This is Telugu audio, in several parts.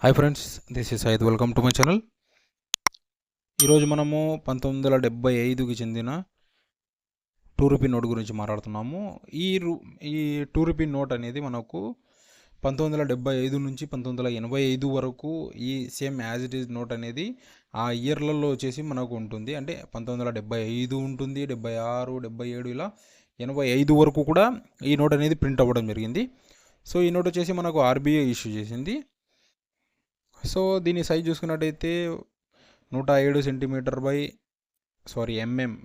Hi friends, this is Syed. Welcome to my channel. ఈరోజు మనము 1975కి చెందిన రూ. 2 నోట్ గురించి మాట్లాడుతున్నాము. ఈ రూ. 2 నోట్ అనేది మనకు 1975 నుంచి 1985 వరకు ఈ same as it is note అనేది ఆ ఇయర్లలో వచ్చేసి మనకు ఉంటుంది. అంటే 1975 ఉంటుంది, 76, 77 ఇలా 85 వరకు కూడా ఈ నోట్ అనేది ప్రింట్ అవ్వడం జరిగింది. సో ఈ నోట్ వచ్చేసి మనకు ఆర్బీఐ ఇష్యూ చేసింది. సో దీని సైజ్ చూసుకున్నట్టయితే 107 centimetre by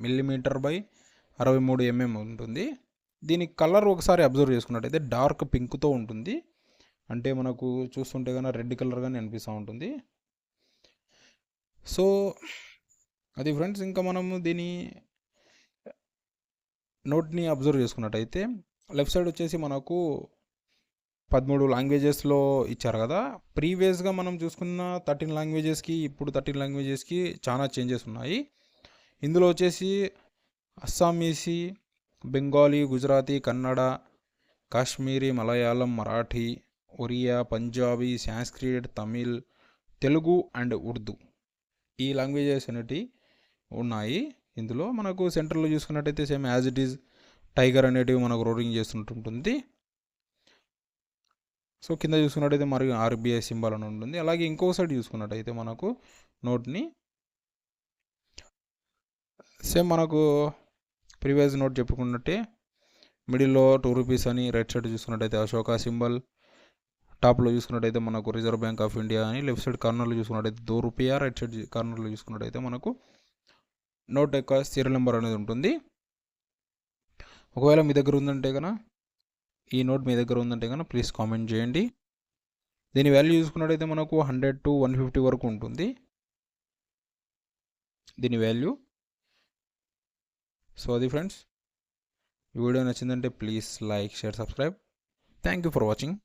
millimetre by 63 mm ఉంటుంది. దీని కలర్ ఒకసారి అబ్జర్వ్ చేసుకున్నట్టయితే డార్క్ పింక్తో ఉంటుంది. అంటే మనకు చూస్తుంటే కన్నా రెడ్ కలర్ కానీ అనిపిస్తూ ఉంటుంది. సో అది ఫ్రెండ్స్, ఇంకా మనము దీని నోట్ని అబ్జర్వ్ చేసుకున్నట్టయితే లెఫ్ట్ సైడ్ వచ్చేసి మనకు 13 లాంగ్వేజెస్లో ఇచ్చారు కదా. ప్రీవియస్గా మనం చూసుకున్న 13 లాంగ్వేజెస్కి ఇప్పుడు 13 లాంగ్వేజెస్కి చాలా చేంజెస్ ఉన్నాయి. ఇందులో వచ్చేసి అస్సామీసి, బెంగాలీ, గుజరాతీ, కన్నడ, కాశ్మీరీ, మలయాళం, మరాఠీ, ఒరియా, పంజాబీ, సాంస్క్రిట్, తమిళ్, తెలుగు అండ్ ఉర్దూ ఈ లాంగ్వేజెస్ అనేటివి ఉన్నాయి. ఇందులో మనకు సెంటర్లో చూసుకున్నట్టయితే same as it is tiger అనేటివి మనకు రోలింగ్ చేస్తుంటుంది. సో కింద చూసుకున్నట్టయితే మరి ఆర్బీఐ సింబల్ అని ఉంటుంది. అలాగే ఇంకో సైడ్ చూసుకున్నట్టయితే మనకు నోట్ని సేమ్ మనకు ప్రీవియస్ నోట్ చెప్పుకున్నట్టే మిడిల్లో రూ. 2 అని, రైట్ సైడ్ చూసుకున్నట్టయితే అశోక సింబల్, టాప్లో చూసుకున్నట్టయితే మనకు రిజర్వ్ బ్యాంక్ ఆఫ్ ఇండియా అని, లెఫ్ట్ సైడ్ కార్నర్లో చూసుకున్నట్టయితే రూ. 2, రైట్ సైడ్ కార్నర్లో చూసుకున్నట్టయితే మనకు నోట్ యొక్క సీరియల్ నెంబర్ అనేది ఉంటుంది. ఒకవేళ మీ దగ్గర ఉందంటే కనుక ఈ నోట్ మీ దగ్గర ఉందంటే కనుక ప్లీజ్ కామెంట్ చేయండి. దీని వాల్యూ చూసుకున్నట్టయితే మనకు 100 to 150 వరకు ఉంటుంది దీని వాల్యూ. సో అది ఫ్రెండ్స్, ఈ వీడియో నచ్చిందంటే please like, share, subscribe. Thank you for watching.